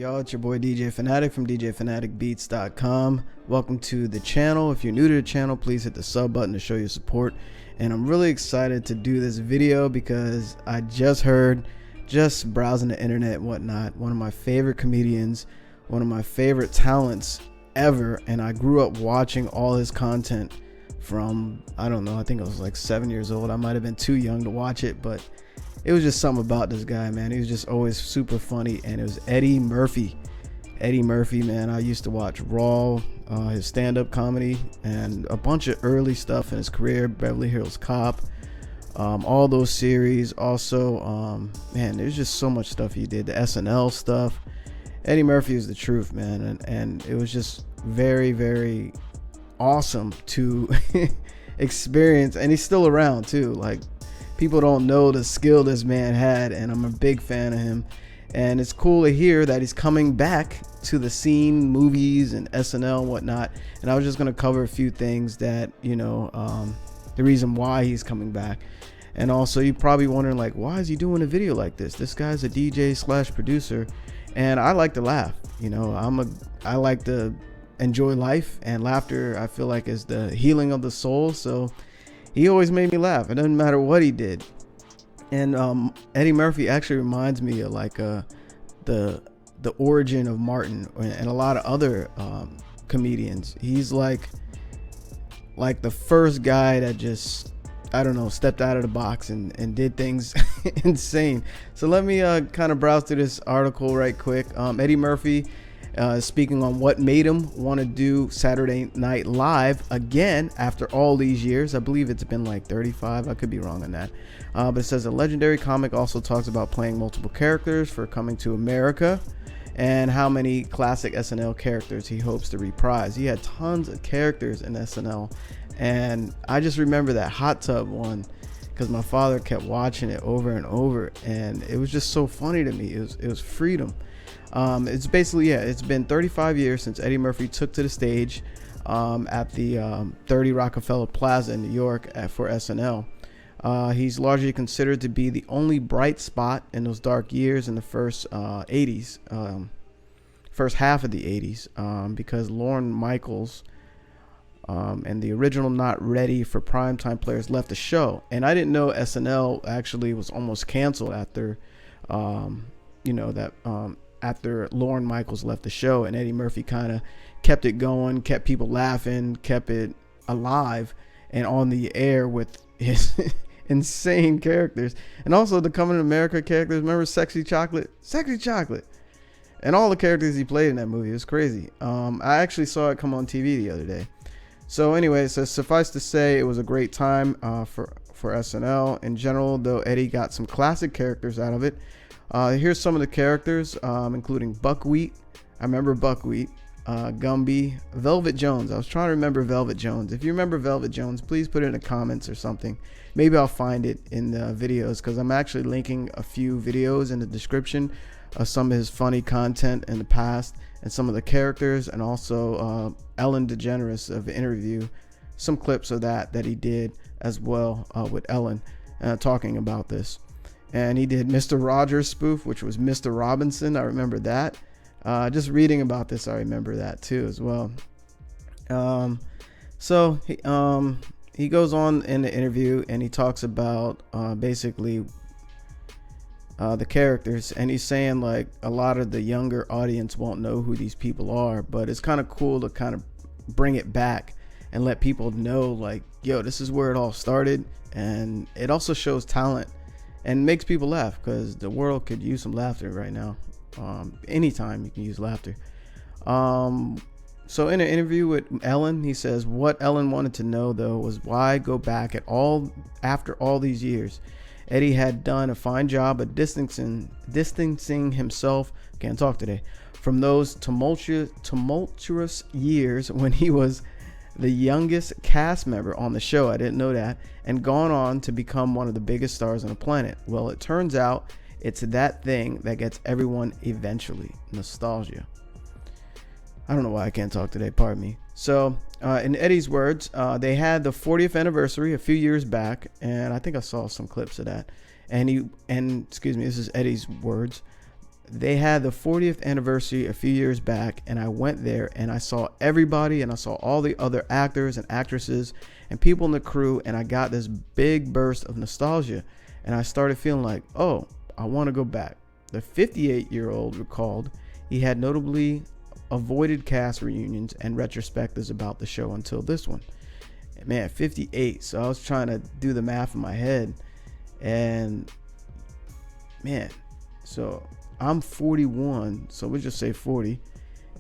y'all? It's your boy DJ Phanatic from DJPhanaticBeats.com. Welcome to the channel. If you're new to the channel, please hit the sub button to show your support. And I'm really excited to do this video because I just heard, just browsing the internet and whatnot, one of my favorite comedians, one of my favorite talents ever, and I grew up watching all his content from, I don't know, I think I was like 7 years old. I might have been too young to watch it, but it was just something about this guy, man. He was just always super funny, and it was Eddie Murphy. Eddie Murphy, man. I used to watch Raw, his stand-up comedy, and a bunch of early stuff in his career, Beverly Hills Cop, all those series. Also, man, there's just so much stuff he did. The SNL stuff. Eddie Murphy is the truth, man, and it was just very, very awesome to experience, and he's still around too. Like, people don't know the skill this man had, and I'm a big fan of him. And it's cool to hear that he's coming back to the scene, movies and SNL and whatnot. And I was just going to cover a few things that, you know, the reason why he's coming back. And also, you're probably wondering, like, why is he doing a video like this? This guy's a DJ / producer, and I like to laugh. You know, I like to enjoy life, and laughter, I feel like, is the healing of the soul. So he always made me laugh. It doesn't matter what he did. And Eddie Murphy actually reminds me of like the origin of Martin and a lot of other comedians. He's like the first guy that just, I don't know, stepped out of the box and did things insane. So let me kind of browse through this article right quick. Eddie Murphy speaking on what made him want to do Saturday Night Live again after all these years. I believe it's been like 35. I could be wrong on that. But it says a legendary comic also talks about playing multiple characters for Coming to America and how many classic SNL characters he hopes to reprise. He had tons of characters in SNL, and I just remember that hot tub one because my father kept watching it over and over, and it was just so funny to me. It was freedom. It's basically, yeah, it's been 35 years since Eddie Murphy took to the stage at the 30 Rockefeller Plaza in New York for SNL. He's largely considered to be the only bright spot in those dark years in the first 80s, first half of the 80s, because Lorne Michaels and the original Not Ready for Primetime Players left the show. And I didn't know SNL actually was almost canceled after, after Lorne Michaels left the show, and Eddie Murphy kind of kept it going, kept people laughing, kept it alive and on the air with his insane characters. And also the Coming to America characters. Remember Sexy Chocolate, and all the characters he played in that movie. It was crazy. I actually saw it come on TV the other day. So anyway, so suffice to say, it was a great time for SNL in general, though Eddie got some classic characters out of it. Here's some of the characters, including Buckwheat. I remember Buckwheat, Gumby, Velvet Jones. I was trying to remember Velvet Jones. If you remember Velvet Jones, please put it in the comments or something. Maybe I'll find it in the videos, because I'm actually linking a few videos in the description of some of his funny content in the past and some of the characters, and also Ellen DeGeneres of the interview, some clips of that he did as well with Ellen talking about this. And he did Mr. Rogers spoof, which was Mr. Robinson. I remember that. Just reading about this, I remember that too as well. So he goes on in the interview, and he talks about basically the characters, and he's saying like a lot of the younger audience won't know who these people are, but it's kind of cool to kind of bring it back and let people know, like, yo, this is where it all started. And it also shows talent and makes people laugh, because the world could use some laughter right now. Anytime you can use laughter. So in an interview with Ellen, he says what Ellen wanted to know, though, was why go back after all these years. Eddie had done a fine job of distancing himself, can't talk today, from those tumultuous years when he was the youngest cast member on the show. I didn't know that. And gone on to become one of the biggest stars on the planet. Well, it turns out it's that thing that gets everyone eventually. Nostalgia. I don't know why I can't talk today, pardon me. So in Eddie's words, they had the 40th anniversary a few years back, and I think I saw some clips of that. And excuse me, this is Eddie's words. they had the 40th anniversary a few years back, and I went there and I saw everybody, and I saw all the other actors and actresses and people in the crew, and I got this big burst of nostalgia, and I started feeling like, oh, I want to go back. The 58-year-old recalled he had notably avoided cast reunions and retrospectives about the show until this one. Man, 58. So I was trying to do the math in my head, and man, so I'm 41, so we'll just say 40,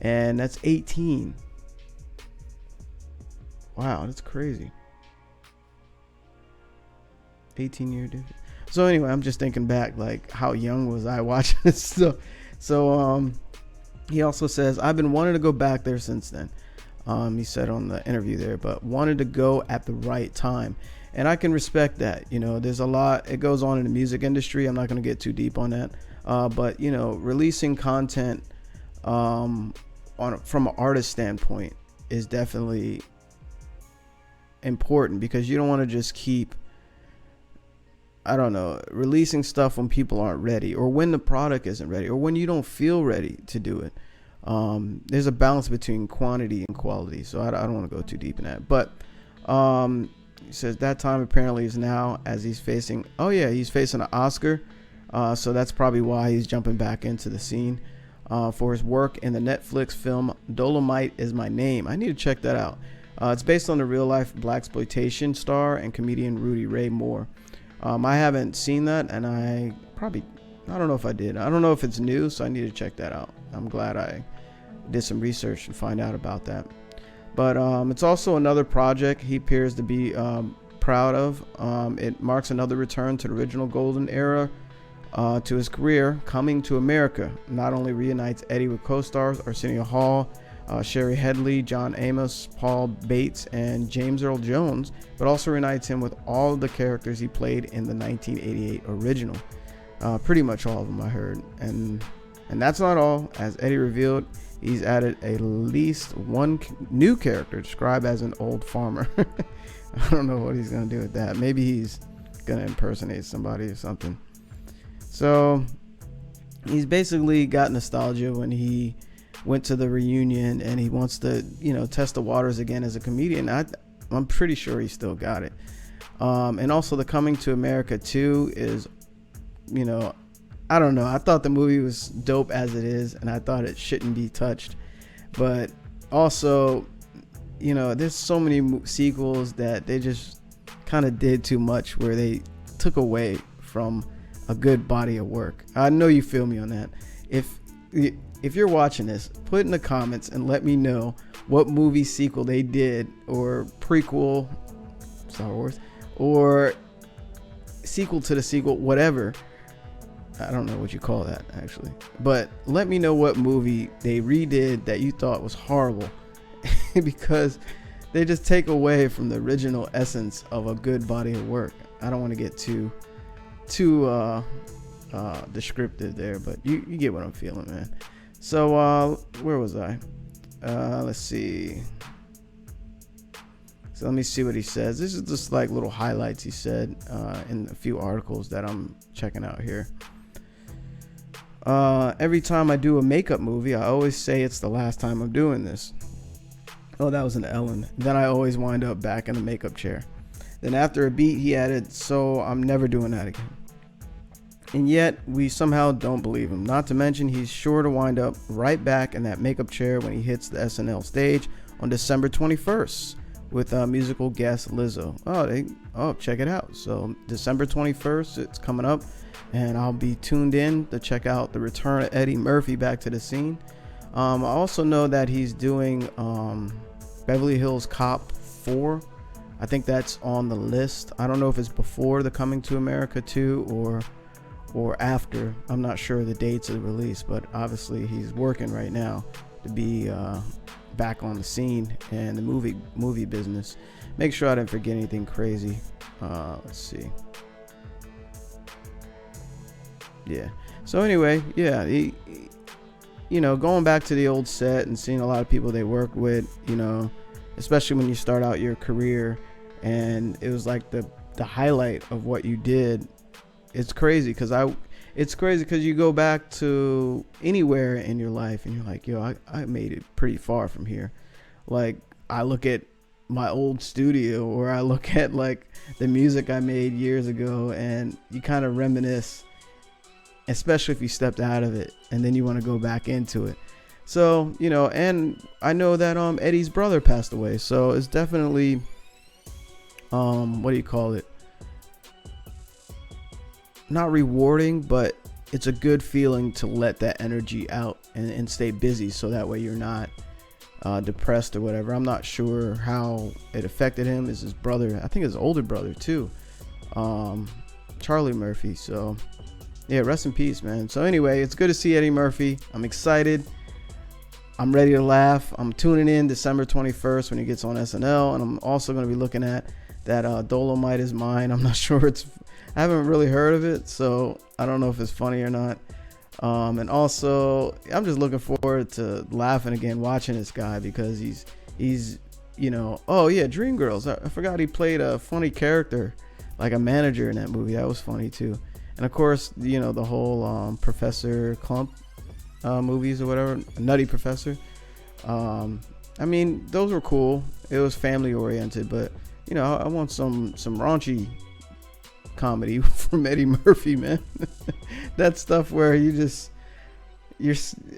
and that's 18. Wow, that's crazy. 18-year difference. So anyway, I'm just thinking back, like, how young was I watching this stuff? So he also says, I've been wanting to go back there since then. He said on the interview there, but wanted to go at the right time. And I can respect that. You know, there's a lot, it goes on in the music industry. I'm not going to get too deep on that. But, you know, releasing content from an artist standpoint is definitely important, because you don't want to just keep, I don't know, releasing stuff when people aren't ready, or when the product isn't ready, or when you don't feel ready to do it. There's a balance between quantity and quality, so I don't want to go too deep in that. But he says that time apparently is now, as he's facing, he's facing an Oscar, so that's probably why he's jumping back into the scene for his work in the Netflix film Dolomite Is My Name. I need to check that out. It's based on the real-life blaxploitation star and comedian Rudy Ray Moore. I haven't seen that, and I don't know if I did. I don't know if it's new, so I need to check that out. I'm glad I did some research to find out about that. But it's also another project he appears to be proud of. It marks another return to the original golden era to his career. Coming to America not only reunites Eddie with co-stars Arsenio Hall, Sherry Headley, John Amos, Paul Bates, and James Earl Jones, but also reunites him with all of the characters he played in the 1988 original. Pretty much all of them, I heard. And that's not all. As Eddie revealed, he's added at least one new character described as an old farmer. I don't know what he's going to do with that. Maybe he's going to impersonate somebody or something. So he's basically got nostalgia when he went to the reunion, and he wants to, test the waters again as a comedian. I'm pretty sure he still got it. And also the Coming to America 2 is, I don't know. I thought the movie was dope as it is, and I thought it shouldn't be touched. But also, there's so many sequels that they just kind of did too much, where they took away from a good body of work. I know you feel me on that. If you're watching this, put in the comments and let me know what movie sequel they did, or prequel, Star Wars, or sequel to the sequel, whatever. I don't know what you call that, actually. But let me know what movie they redid that you thought was horrible, because they just take away from the original essence of a good body of work. I don't want to get too descriptive there, but you get what I'm feeling, man. So where was I? Let's see. So let me see what he says. This is just like little highlights he said in a few articles that I'm checking out here. Every time I do a makeup movie, I always say it's the last time I'm doing this. Oh, that was an Ellen. Then I always wind up back in the makeup chair. Then after a beat, he added, so I'm never doing that again. And yet, we somehow don't believe him. Not to mention, he's sure to wind up right back in that makeup chair when he hits the SNL stage on December 21st with musical guest Lizzo. Check it out. So December 21st, it's coming up, and I'll be tuned in to check out the return of Eddie Murphy back to the scene. I also know that he's doing Beverly Hills Cop 4. I think that's on the list. I don't know if it's before the Coming to America 2 or after. I'm not sure the dates of the release, but obviously he's working right now to be back on the scene and the movie business. Make sure I didn't forget anything crazy. Let's see. Yeah. So anyway, yeah, he, going back to the old set and seeing a lot of people they work with, especially when you start out your career, and it was like the highlight of what you did. It's crazy because it's crazy because you go back to anywhere in your life and you're like, yo, I made it pretty far from here. Like, I look at my old studio, or I look at like the music I made years ago, and you kind of reminisce, especially if you stepped out of it and then you want to go back into it. So, you know, and I know that Eddie's brother passed away, so it's definitely what do you call it, not rewarding, but it's a good feeling to let that energy out and stay busy, so that way you're not depressed or whatever. I'm not sure how it affected him. Is his brother, I think his older brother too, Charlie Murphy. So yeah, rest in peace, man. So anyway, it's good to see Eddie Murphy. I'm excited. I'm ready to laugh. I'm tuning in December 21st when he gets on SNL, and I'm also going to be looking at that Dolomite Is Mine. I'm not sure, I haven't really heard of it, so I don't know if it's funny or not. And also, I'm just looking forward to laughing again watching this guy, because he's you know, oh yeah, Dreamgirls. I forgot he played a funny character, like a manager in that movie. That was funny too. And of course, you know, the whole Professor Clump movies or whatever, Nutty Professor. I mean, those were cool. It was family oriented, but you know, I want some raunchy comedy from Eddie Murphy, man. That stuff where you're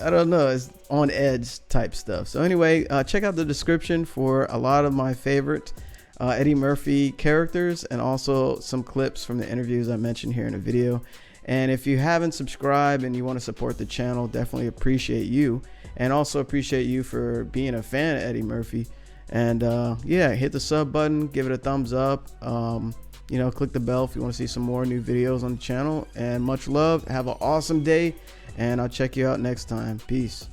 I don't know, it's on edge type stuff. So anyway, check out the description for a lot of my favorite Eddie Murphy characters, and also some clips from the interviews I mentioned here in the video. And if you haven't subscribed and you want to support the channel, definitely appreciate you, and also appreciate you for being a fan of Eddie Murphy. And yeah, hit the sub button, give it a thumbs up. You know, click the bell if you want to see some more new videos on the channel. And much love. Have an awesome day, and I'll check you out next time. Peace.